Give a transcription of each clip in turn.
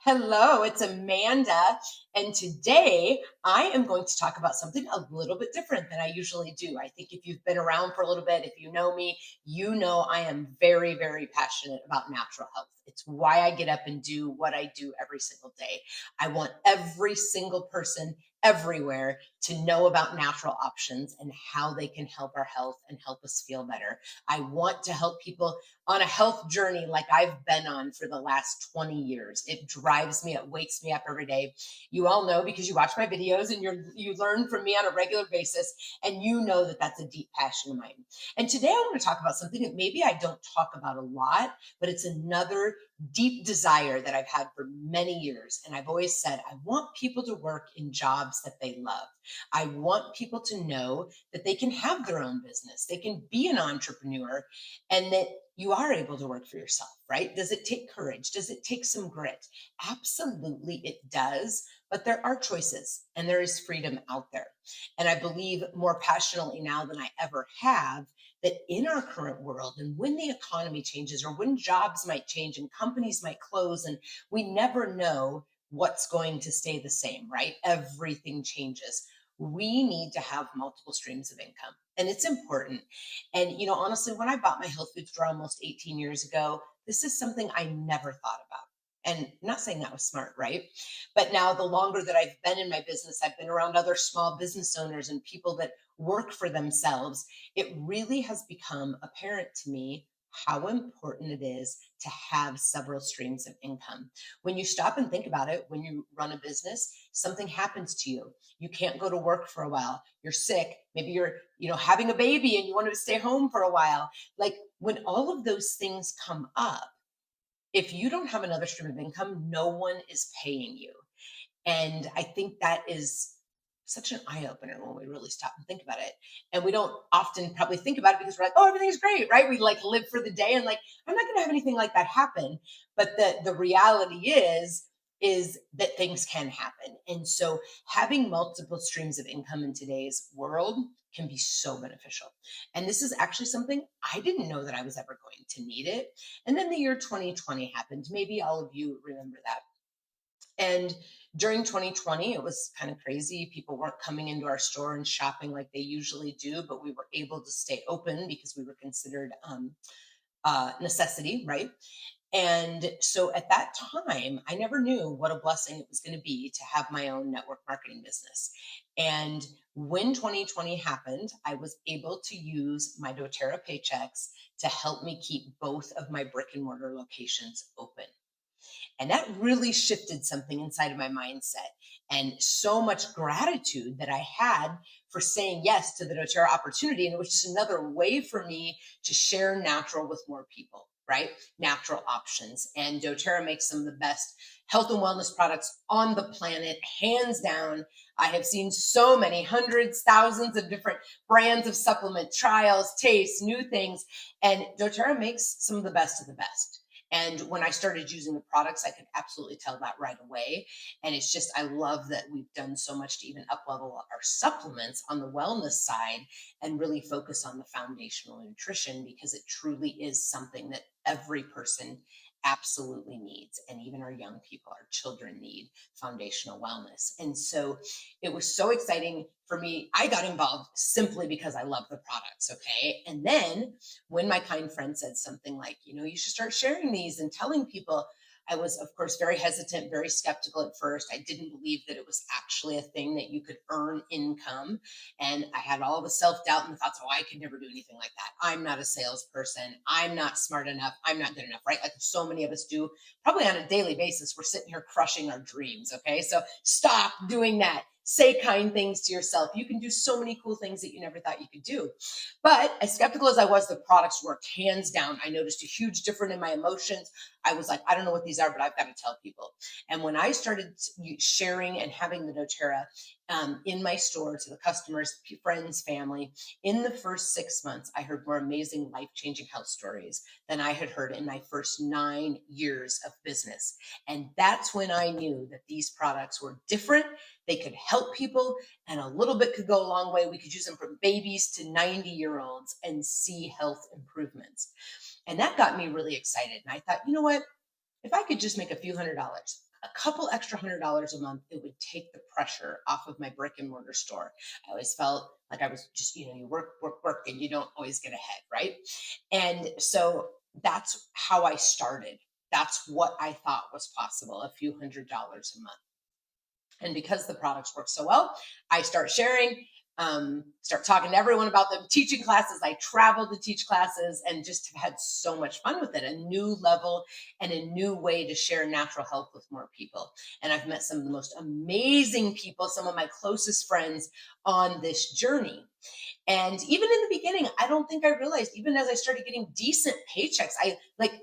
Hello, it's Amanda, and today I am going to talk about something a little bit different than I usually do. I think if you've been around for a little bit, if you know me, you know I am very, very passionate about natural health. It's why I get up and do what I do every single day. I want every single person everywhere to know about natural options and how they can help our health and help us feel better. I want to help people on a health journey like I've been on for the last 20 years. It drives me, it wakes me up every day. You all know because you watch my videos and you learn from me on a regular basis, and you know that that's a deep passion of mine. And today I want to talk about something that maybe I don't talk about a lot, but it's another deep desire that I've had for many years. And I've always said, I want people to work in jobs that they love. I want people to know that they can have their own business, they can be an entrepreneur, and that you are able to work for yourself, right? Does it take courage? Does it take some grit? Absolutely, it does. But there are choices and there is freedom out there. And I believe more passionately now than I ever have that in our current world, and when the economy changes or when jobs might change and companies might close, and we never know what's going to stay the same, right? Everything changes. We need to have multiple streams of income, and it's important. And, honestly, when I bought my health food store almost 18 years ago, this is something I never thought about. And I'm not saying that was smart, right? But now, the longer that I've been in my business, I've been around other small business owners and people that work for themselves. It really has become apparent to me how important it is to have several streams of income. When you stop and think about it, when you run a business, something happens to you. You can't go to work for a while. You're sick. Maybe you're, having a baby and you want to stay home for a while. Like when all of those things come up, if you don't have another stream of income, no one is paying you. And I think that is such an eye opener when we really stop and think about it. And we don't often probably think about it because we're like, oh, everything's great, right? We like live for the day and like, I'm not going to have anything like that happen. But the reality is that things can happen. And so having multiple streams of income in today's world can be so beneficial. And this is actually something I didn't know that I was ever going to need it. And then the year 2020 happened. Maybe all of you remember that. And during 2020, it was kind of crazy. People weren't coming into our store and shopping like they usually do, but we were able to stay open because we were considered necessity, right? And so at that time, I never knew what a blessing it was going to be to have my own network marketing business. And when 2020 happened, I was able to use my doTERRA paychecks to help me keep both of my brick and mortar locations open. And that really shifted something inside of my mindset, and so much gratitude that I had for saying yes to the doTERRA opportunity. And it was just another way for me to share natural with more people, right? Natural options. And doTERRA makes some of the best health and wellness products on the planet, hands down. I have seen so many hundreds, thousands of different brands of supplement trials, tastes, new things. And doTERRA makes some of the best of the best. And when I started using the products, I could absolutely tell that right away. And it's just, I love that we've done so much to even up level our supplements on the wellness side and really focus on the foundational nutrition, because it truly is something that every person absolutely needs. And even our young people, our children need foundational wellness. And so it was so exciting for me. I got involved simply because I love the products. Okay. And then when my kind friend said something like, you should start sharing these and telling people, I was, of course, very hesitant, very skeptical at first. I didn't believe that it was actually a thing that you could earn income. And I had all the self doubt and the thoughts, oh, I could never do anything like that. I'm not a salesperson. I'm not smart enough. I'm not good enough, right? Like so many of us do, probably on a daily basis. We're sitting here crushing our dreams. Okay. So stop doing that. Say kind things to yourself. You can do so many cool things that you never thought you could do. But as skeptical as I was, the products worked hands down. I noticed a huge difference in my emotions. I was like, I don't know what these are, but I've got to tell people. And when I started sharing and having the doTERRA in my store to the customers, friends, family, in the first 6 months, I heard more amazing life-changing health stories than I had heard in my first 9 years of business. And that's when I knew that these products were different. They could help people, and a little bit could go a long way. We could use them from babies to 90-year-olds and see health improvements. And that got me really excited. And I thought, you know what? If I could just make a few $100s, a couple extra $100 a month, it would take the pressure off of my brick and mortar store. I always felt like I was just, you work, work, work, and you don't always get ahead, right? And so that's how I started. That's what I thought was possible, a few $100s a month. And because the products work so well, I start sharing, start talking to everyone about them, teaching classes. I travel to teach classes and just have had so much fun with it. A new level and a new way to share natural health with more people. And I've met some of the most amazing people, some of my closest friends on this journey. And even in the beginning, I don't think I realized, even as I started getting decent paychecks, I like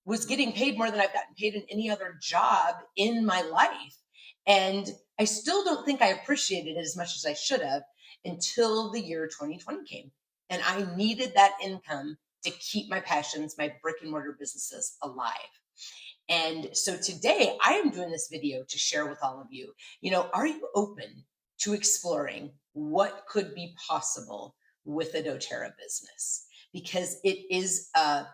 was getting paid more than I've gotten paid in any other job in my life. And I still don't think I appreciated it as much as I should have until the year 2020 came. And I needed that income to keep my passions, my brick and mortar businesses alive. And so today I am doing this video to share with all of you, are you open to exploring what could be possible with a doTERRA business? Because it is a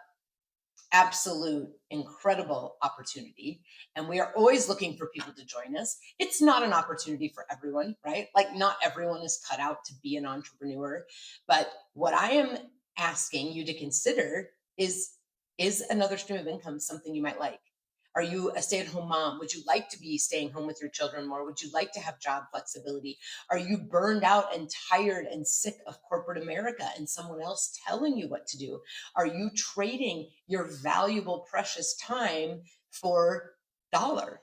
absolute incredible opportunity, and we are always looking for people to join us. It's not an opportunity for everyone, right? Like, not everyone is cut out to be an entrepreneur. But what I am asking you to consider is another stream of income something you might like? Are you a stay-at-home mom? Would you like to be staying home with your children more? Would you like to have job flexibility? Are you burned out and tired and sick of corporate America and someone else telling you what to do? Are you trading your valuable, precious time for dollar?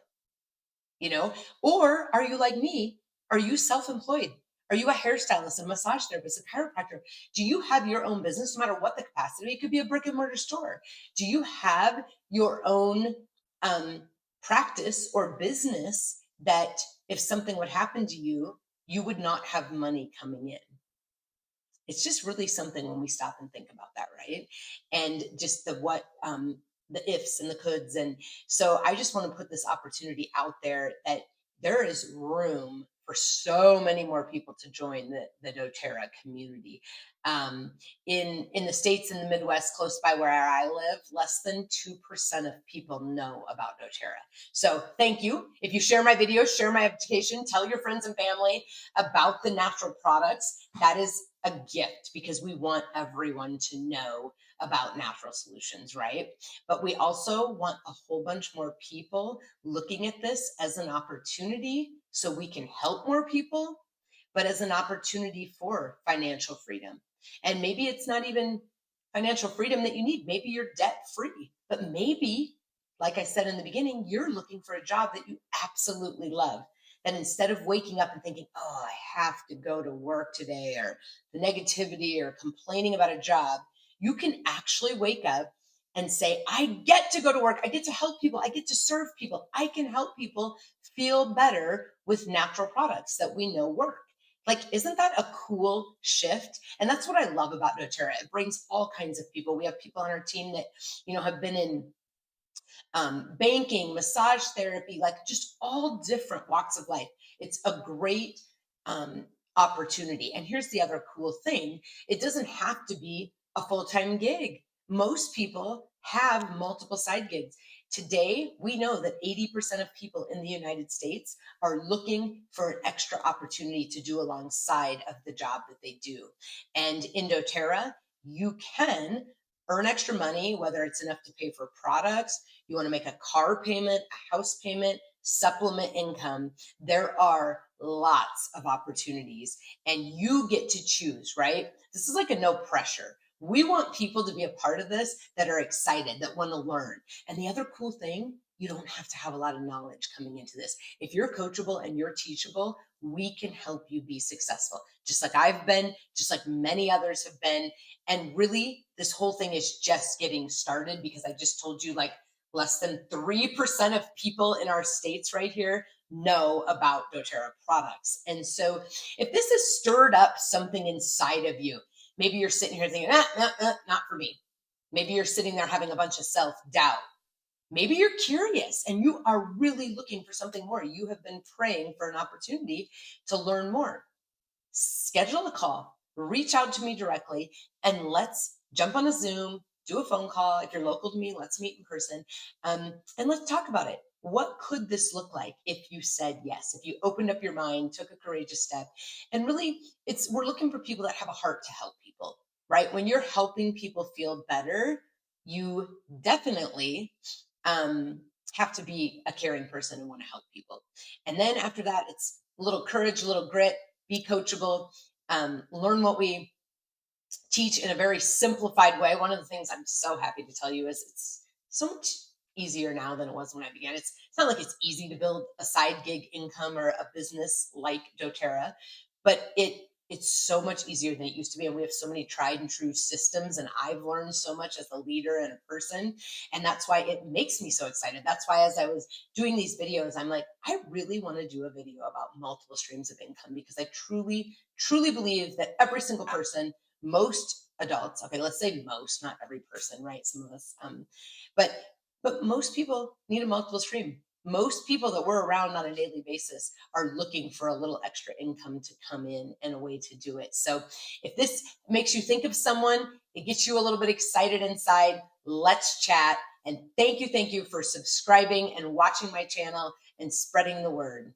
you know? Or are you like me? Are you self-employed? Are you a hairstylist, a massage therapist, a chiropractor? Do you have your own business, no matter what the capacity? It could be a brick and mortar store. Do you have your own um, practice or business that if something would happen to you, you would not have money coming in? It's just really something when we stop and think about that, right? And just the ifs and the coulds. And so I just want to put this opportunity out there that there is room for so many more people to join the doTERRA community. um, in the states in the Midwest, close by where I live, less than 2% of people know about doTERRA. So thank you. If you share my videos, share my education, tell your friends and family about the natural products. That is a gift, because we want everyone to know about natural solutions, right? But we also want a whole bunch more people looking at this as an opportunity so we can help more people, but as an opportunity for financial freedom. And maybe it's not even financial freedom that you need. Maybe you're debt free, but maybe, like I said in the beginning, you're looking for a job that you absolutely love. That instead of waking up and thinking, oh, I have to go to work today, or the negativity or complaining about a job, you can actually wake up and say, I get to go to work. I get to help people. I get to serve people. I can help people feel better with natural products that we know work. Like, isn't that a cool shift? And that's what I love about doTERRA. It brings all kinds of people. We have people on our team that, have been in banking, massage therapy, like just all different walks of life. It's a great um, opportunity. And here's the other cool thing: it doesn't have to be a full time gig. Most people have multiple side gigs. Today, we know that 80% of people in the United States are looking for an extra opportunity to do alongside of the job that they do. And in doTERRA, you can earn extra money, whether it's enough to pay for products, you want to make a car payment, a house payment, supplement income. There are lots of opportunities, and you get to choose, right? This is like a no pressure. We want people to be a part of this that are excited, that want to learn. And the other cool thing, you don't have to have a lot of knowledge coming into this. If you're coachable and you're teachable, we can help you be successful, just like I've been, just like many others have been. And really, this whole thing is just getting started, because I just told you, like, less than 3% of people in our states right here know about doTERRA products. And so if this has stirred up something inside of you, maybe you're sitting here thinking, not for me. Maybe you're sitting there having a bunch of self-doubt. Maybe you're curious and you are really looking for something more. You have been praying for an opportunity to learn more. Schedule a call, reach out to me directly, and let's jump on a Zoom, do a phone call. If you're local to me, let's meet in person, and let's talk about it. what could this look like if you said yes, if you opened up your mind, took a courageous step? And really, we're looking for people that have a heart to help people, right? When you're helping people feel better, you definitely um, have to be a caring person and want to help people. And then after that, it's a little courage, a little grit, be coachable, learn what we teach in a very simplified way. One of the things I'm so happy to tell you is it's so much easier now than it was when I began. It's not like it's easy to build a side gig income or a business like doTERRA, but it's so much easier than it used to be. And we have so many tried and true systems. And I've learned so much as a leader and a person. And that's why it makes me so excited. That's why as I was doing these videos, I'm like, I really want to do a video about multiple streams of income because I truly, truly believe that every single person, most adults, okay, let's say most, not every person, right? Some of us, but most people need a multiple stream. Most people that we're around on a daily basis are looking for a little extra income to come in and a way to do it. So if this makes you think of someone, it gets you a little bit excited inside, let's chat. And thank you for subscribing and watching my channel and spreading the word.